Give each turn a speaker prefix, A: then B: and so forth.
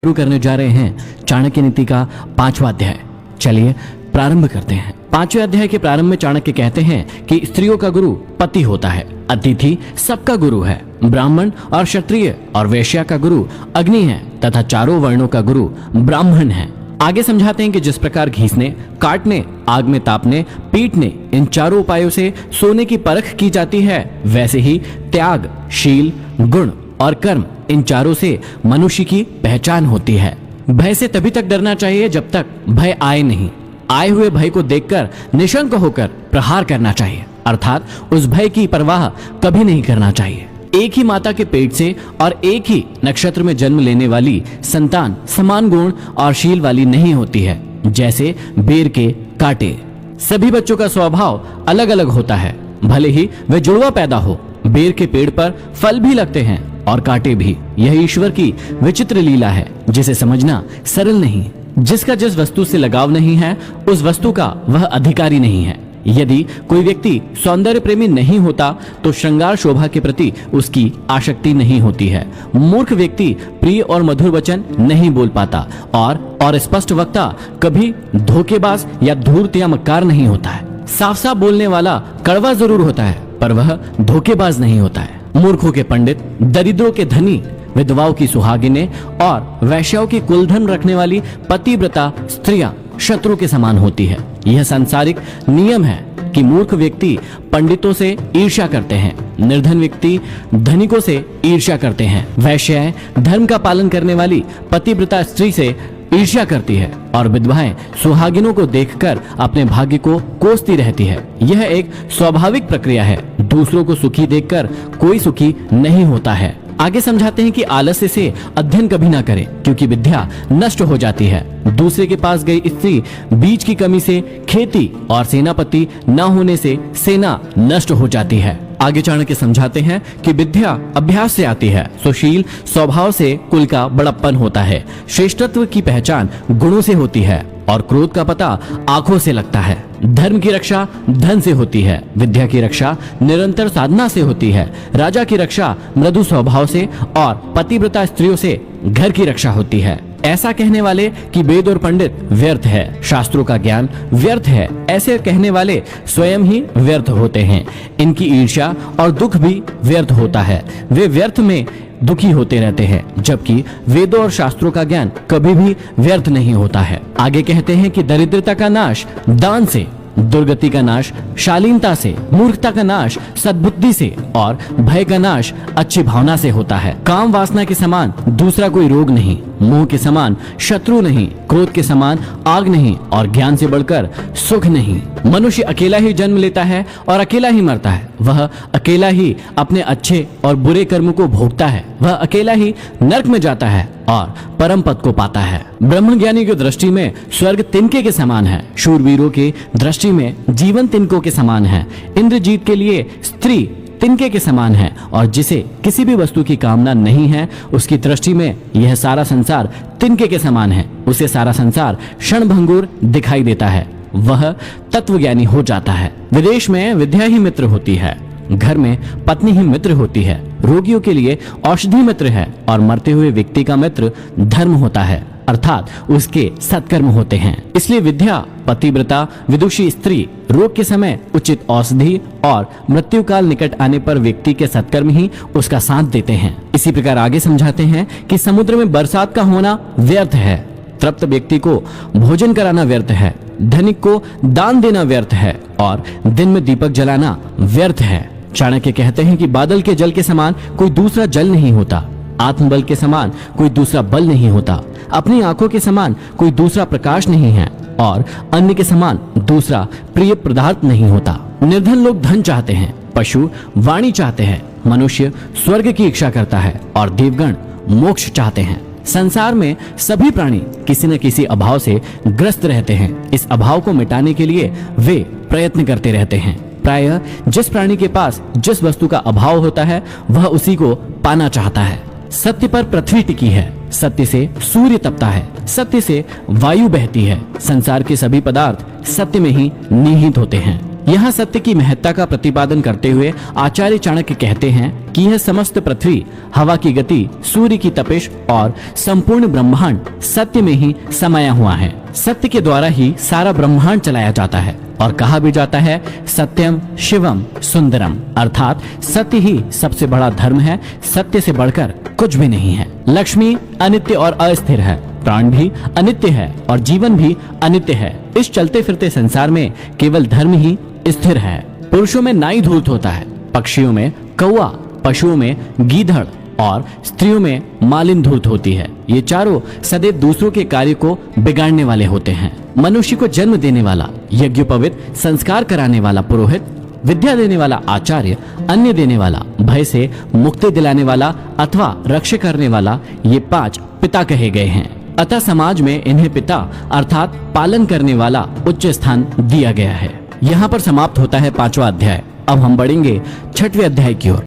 A: शुरू करने जा रहे हैं चाणक्य नीति का 5वां अध्याय। चलिए प्रारंभ करते हैं। 5वें अध्याय के प्रारंभ में चाणक्य कहते हैं कि स्त्रियों का गुरु पति होता है, अतिथि सबका गुरु है, ब्राह्मण और क्षत्रिय और वैश्या का गुरु अग्नि है तथा चारों वर्णों का गुरु ब्राह्मण है। आगे समझाते हैं कि जिस प्रकार घीसने, काटने, आग में तापने, पीटने इन चारों उपायों से सोने की परख की जाती है, वैसे ही त्याग, शील, गुण और कर्म इन चारों से मनुष्य की पहचान होती है। भय से तभी तक डरना चाहिए जब तक भय आए नहीं। आए हुए भय को देखकर निशंक होकर प्रहार करना चाहिए, अर्थात उस भय की परवाह कभी नहीं करना चाहिए। एक ही माता के पेट से और एक ही नक्षत्र में जन्म लेने वाली संतान समान गुण और शील वाली नहीं होती है, जैसे बेर के कांटे। सभी बच्चों का स्वभाव अलग अलग होता है, भले ही वे जुड़वा पैदा हो। बेर के पेड़ पर फल भी लगते हैं और कांटे भी। यह ईश्वर की विचित्र लीला है, जिसे समझना सरल नहीं। जिसका जिस वस्तु से लगाव नहीं है, उस वस्तु का वह अधिकारी नहीं है। यदि कोई व्यक्ति सौंदर्य प्रेमी नहीं होता तो श्रृंगार शोभा के प्रति उसकी आसक्ति नहीं होती है। मूर्ख व्यक्ति प्रिय और मधुर वचन नहीं बोल पाता और स्पष्ट वक्ता कभी धोखेबाज या धूर्त या मक्कार नहीं होता है। साफ साफ बोलने वाला कड़वा जरूर होता है, पर वह धोखेबाज नहीं होता है। मूर्खों के पंडित, दरिद्रों के धनी, विधवाओं की सुहागिनें और वैश्याओं की कुलधन रखने वाली पतिव्रता स्त्रियां शत्रु के समान होती है। यह सांसारिक नियम है कि मूर्ख व्यक्ति पंडितों से ईर्ष्या करते हैं, निर्धन व्यक्ति धनिकों से ईर्ष्या करते हैं। वैश्याएं धर्म का पालन करने वाली पतिव्रता स्त्री से ईर्ष्या करती है और विधवाएं सुहागिनों को देखकर अपने भाग्य को कोसती रहती है। यह एक स्वाभाविक प्रक्रिया है। दूसरों को सुखी देखकर कोई सुखी नहीं होता है। आगे समझाते हैं कि आलस्य से अध्ययन कभी ना करें, क्योंकि विद्या नष्ट हो जाती है। दूसरे के पास गई स्त्री बीज की कमी से खेती और सेनापति न होने से सेना नष्ट हो जाती है। आगे चाणक्य समझाते हैं कि विद्या अभ्यास से आती है, सुशील स्वभाव से कुल का बड़प्पन होता है। श्रेष्ठत्व की पहचान गुणों से होती है और क्रोध का पता आंखों से लगता है। धर्म की रक्षा धन से होती है, विद्या की रक्षा निरंतर साधना से होती है। राजा की रक्षा मृदु स्वभाव से और पतिव्रता स्त्रियों से घर की रक्षा होती है। ऐसा कहने वाले कि वेद और पंडित व्यर्थ है, शास्त्रों का ज्ञान व्यर्थ है, ऐसे कहने वाले स्वयं ही व्यर्थ होते हैं। इनकी ईर्ष्या और दुख भी व्यर्थ होता है। वे व्यर्थ में दुखी होते रहते हैं, जबकि वेदों और शास्त्रों का ज्ञान कभी भी व्यर्थ नहीं होता है। आगे कहते हैं कि दरिद्रता का नाश दान से, दुर्गति का नाश शालीनता से, मूर्खता का नाश सद्बुद्धि से और भय का नाश अच्छी भावना से होता है। काम वासना के समान दूसरा कोई रोग नहीं, मोह के समान शत्रु नहीं, क्रोध के समान आग नहीं और ज्ञान से बढ़कर सुख नहीं। मनुष्य अकेला ही जन्म लेता है और अकेला ही मरता है। वह अकेला ही अपने अच्छे और बुरे कर्म को भोगता है। वह अकेला ही नरक में जाता है और परम पद को पाता है। ब्रह्मज्ञानी की दृष्टि में स्वर्ग तिनके के समान है, शूरवीरों की दृष्टि में जीवन तिनकों के समान है। इंद्रजीत के लिए स्त्री तिनके के समान है और जिसे किसी भी वस्तु की कामना नहीं है, उसकी दृष्टि में यह सारा संसार तिनके के समान है। उसे सारा संसार क्षणभंगुर दिखाई देता है, वह तत्वज्ञानी हो जाता है। विदेश में विद्या ही मित्र होती है, घर में पत्नी ही मित्र होती है। रोगियों के लिए औषधि मित्र है और मरते हुए व्यक्ति का मित्र धर्म होता है, अर्थात उसके सत्कर्म होते हैं। इसलिए विद्या, पतिव्रता, विदुषी स्त्री, रोग के समय उचित औषधि और मृत्यु काल निकट आने पर व्यक्ति के सत्कर्म ही उसका साथ देते हैं। इसी प्रकार आगे समझाते हैं कि समुद्र में बरसात का होना व्यर्थ है, तृप्त व्यक्ति को भोजन कराना व्यर्थ है, धनिक को दान देना व्यर्थ है और दिन में दीपक जलाना व्यर्थ है। चाणक्य कहते हैं कि बादल के जल के समान कोई दूसरा जल नहीं होता, आत्मबल के समान कोई दूसरा बल नहीं होता, अपनी आंखों के समान कोई दूसरा प्रकाश नहीं है और अन्न के समान दूसरा प्रिय पदार्थ नहीं होता। निर्धन लोग धन चाहते हैं, पशु वाणी चाहते हैं, मनुष्य स्वर्ग की इच्छा करता है और देवगण मोक्ष चाहते हैं। संसार में सभी प्राणी किसी न किसी अभाव से ग्रस्त रहते हैं। इस अभाव को मिटाने के लिए वे प्रयत्न करते रहते हैं। प्रायः जिस प्राणी के पास जिस वस्तु का अभाव होता है, वह उसी को पाना चाहता है। सत्य पर पृथ्वी टिकी है, सत्य से सूर्य तपता है, सत्य से वायु बहती है। संसार के सभी पदार्थ सत्य में ही निहित होते हैं। यहाँ सत्य की महत्ता का प्रतिपादन करते हुए आचार्य चाणक्य कहते हैं कि यह समस्त पृथ्वी, हवा की गति, सूर्य की तपिश और संपूर्ण ब्रह्मांड सत्य में ही समाया हुआ है। सत्य के द्वारा ही सारा ब्रह्मांड चलाया जाता है और कहा भी जाता है सत्यम शिवम सुंदरम, अर्थात सत्य ही सबसे बड़ा धर्म है, सत्य से बढ़कर कुछ भी नहीं है। लक्ष्मी अनित्य और अस्थिर है, प्राण भी अनित्य है और जीवन भी अनित्य है। इस चलते फिरते संसार में केवल धर्म ही स्थिर है। पुरुषों में नाई धूर्त होता है, पक्षियों में कौवा, पशुओं में गीधड़ और स्त्रियों में मालिन धूर्त होती है। ये चारों सदैव दूसरों के कार्य को बिगाड़ने वाले होते हैं। मनुष्य को जन्म देने वाला, यज्ञोपवीत संस्कार कराने वाला पुरोहित, विद्या देने वाला आचार्य, अन्न देने वाला, भय से मुक्ति दिलाने वाला अथवा रक्षा करने वाला, ये 5 पिता कहे गए हैं। अतः समाज में इन्हें पिता अर्थात पालन करने वाला उच्च स्थान दिया गया है। यहाँ पर समाप्त होता है 5वां अध्याय। अब हम बढ़ेंगे 6वें अध्याय की ओर।